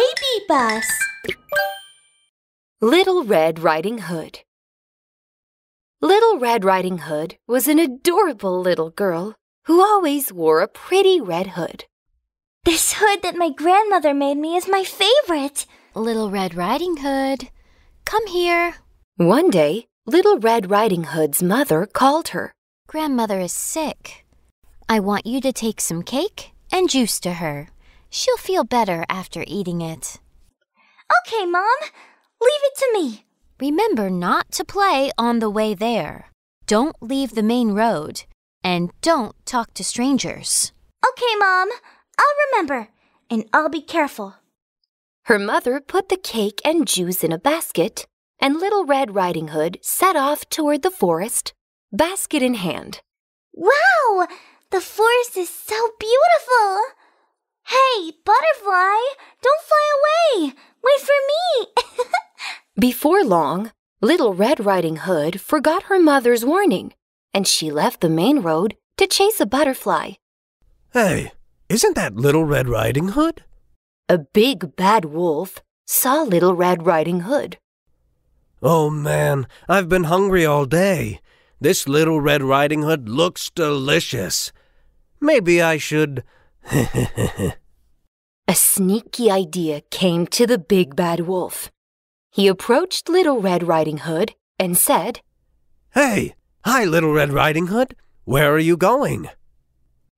BabyBus. Little Red Riding Hood. Little Red Riding Hood was an adorable little girl who always wore a pretty red hood. This hood that my grandmother made me is my favorite. Little Red Riding Hood, come here. One day, Little Red Riding Hood's mother called her. Grandmother is sick. I want you to take some cake and juice to her. She'll feel better after eating it. Okay, Mom. Leave it to me. Remember not to play on the way there. Don't leave the main road. And don't talk to strangers. Okay, Mom. I'll remember. And I'll be careful. Her mother put the cake and juice in a basket, and Little Red Riding Hood set off toward the forest, basket in hand. Wow! The forest is so beautiful! Hey, butterfly! Don't fly away! Wait for me! Before long, Little Red Riding Hood forgot her mother's warning, and she left the main road to chase a butterfly. Hey, isn't that Little Red Riding Hood? A big bad wolf saw Little Red Riding Hood. Oh man, I've been hungry all day. This Little Red Riding Hood looks delicious. Maybe I should... A sneaky idea came to the big bad wolf. He approached Little Red Riding Hood and said, Hey, hi Little Red Riding Hood. Where are you going?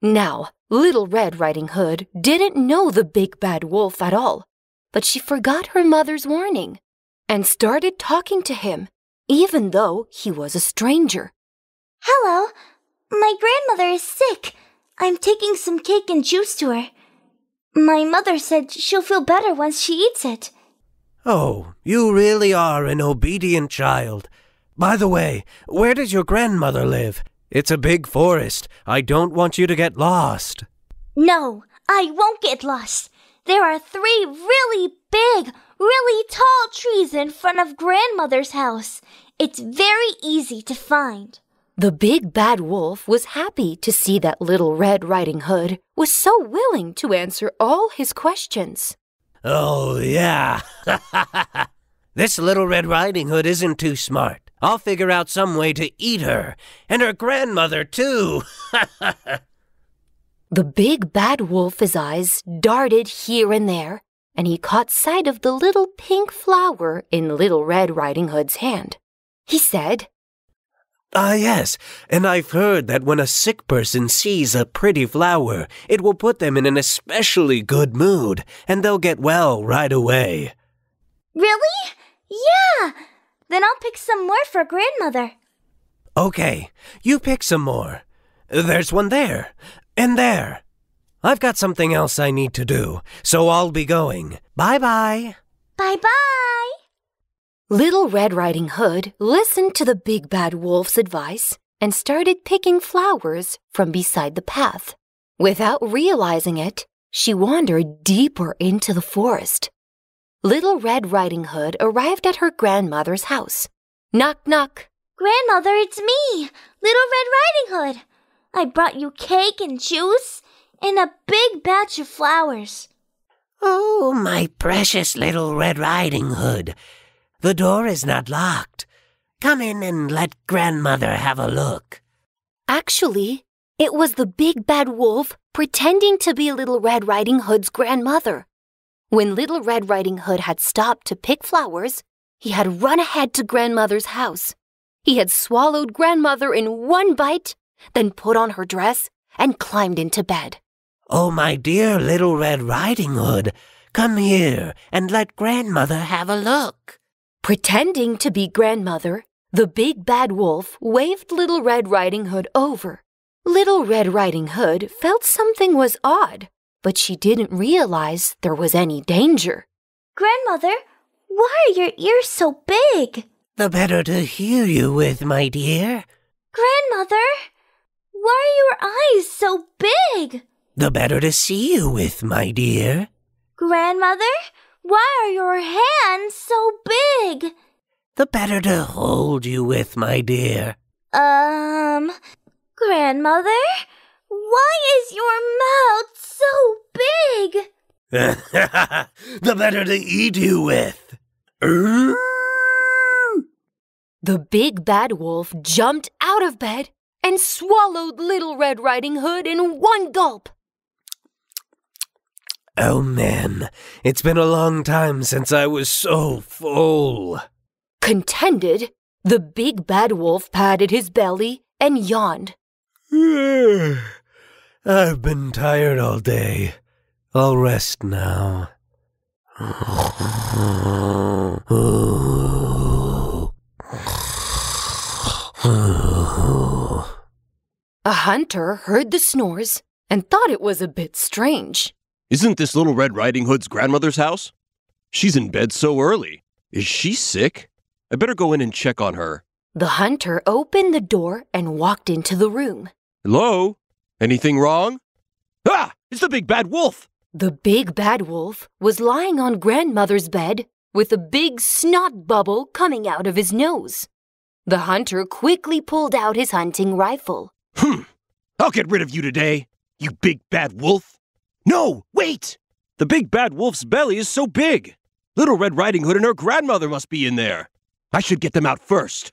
Now, Little Red Riding Hood didn't know the big bad wolf at all, but she forgot her mother's warning and started talking to him, even though he was a stranger. Hello. My grandmother is sick. I'm taking some cake and juice to her. My mother said she'll feel better once she eats it. Oh, you really are an obedient child. By the way, where does your grandmother live? It's a big forest. I don't want you to get lost. No, I won't get lost. There are 3 really big, really tall trees in front of Grandmother's house. It's very easy to find. The big bad wolf was happy to see that Little Red Riding Hood was so willing to answer all his questions. Oh, yeah. This Little Red Riding Hood isn't too smart. I'll figure out some way to eat her, and her grandmother, too. The big bad wolf's eyes darted here and there, and he caught sight of the little pink flower in Little Red Riding Hood's hand. He said, Yes, and I've heard that when a sick person sees a pretty flower, it will put them in an especially good mood, and they'll get well right away. Really? Yeah! Then I'll pick some more for Grandmother. Okay, you pick some more. There's one there, and there. I've got something else I need to do, so I'll be going. Bye-bye. Bye-bye! Little Red Riding Hood listened to the big bad wolf's advice and started picking flowers from beside the path. Without realizing it, she wandered deeper into the forest. Little Red Riding Hood arrived at her grandmother's house. Knock, knock. Grandmother, it's me, Little Red Riding Hood. I brought you cake and juice and a big batch of flowers. Oh, my precious Little Red Riding Hood. The door is not locked. Come in and let Grandmother have a look. Actually, it was the big bad wolf pretending to be Little Red Riding Hood's grandmother. When Little Red Riding Hood had stopped to pick flowers, he had run ahead to Grandmother's house. He had swallowed Grandmother in one bite, then put on her dress and climbed into bed. Oh, my dear Little Red Riding Hood, come here and let Grandmother have a look. Pretending to be Grandmother, the big bad wolf waved Little Red Riding Hood over. Little Red Riding Hood felt something was odd, but she didn't realize there was any danger. Grandmother, why are your ears so big? The better to hear you with, my dear. Grandmother, why are your eyes so big? The better to see you with, my dear. Grandmother, why are your hands so big? The better to hold you with, my dear. Grandmother, why is your mouth so big? The better to eat you with. The big bad wolf jumped out of bed and swallowed Little Red Riding Hood in one gulp. Oh man, it's been a long time since I was so full. Contented, the big bad wolf patted his belly and yawned. I've been tired all day. I'll rest now. A hunter heard the snores and thought it was a bit strange. Isn't this Little Red Riding Hood's grandmother's house? She's in bed so early. Is she sick? I better go in and check on her. The hunter opened the door and walked into the room. Hello? Anything wrong? Ah! It's the big bad wolf! The big bad wolf was lying on grandmother's bed with a big snot bubble coming out of his nose. The hunter quickly pulled out his hunting rifle. I'll get rid of you today, you big bad wolf. No, wait! The big bad wolf's belly is so big. Little Red Riding Hood and her grandmother must be in there. I should get them out first.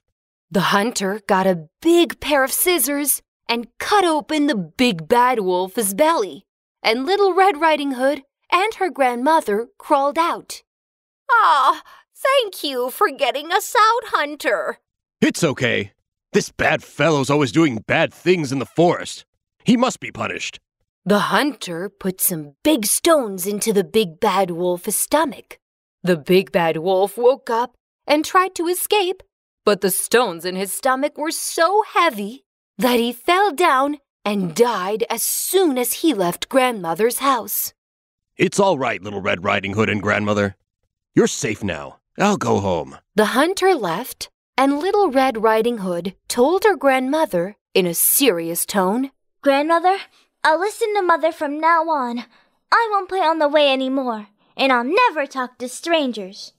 The hunter got a big pair of scissors and cut open the big bad wolf's belly, and Little Red Riding Hood and her grandmother crawled out. Ah, thank you for getting us out, Hunter. It's okay. This bad fellow's always doing bad things in the forest. He must be punished. The hunter put some big stones into the big bad wolf's stomach. The big bad wolf woke up and tried to escape, but the stones in his stomach were so heavy that he fell down and died as soon as he left grandmother's house. It's all right, Little Red Riding Hood and grandmother. You're safe now. I'll go home. The hunter left, and Little Red Riding Hood told her grandmother in a serious tone, Grandmother, I'll listen to Mother from now on. I won't play on the way anymore, and I'll never talk to strangers.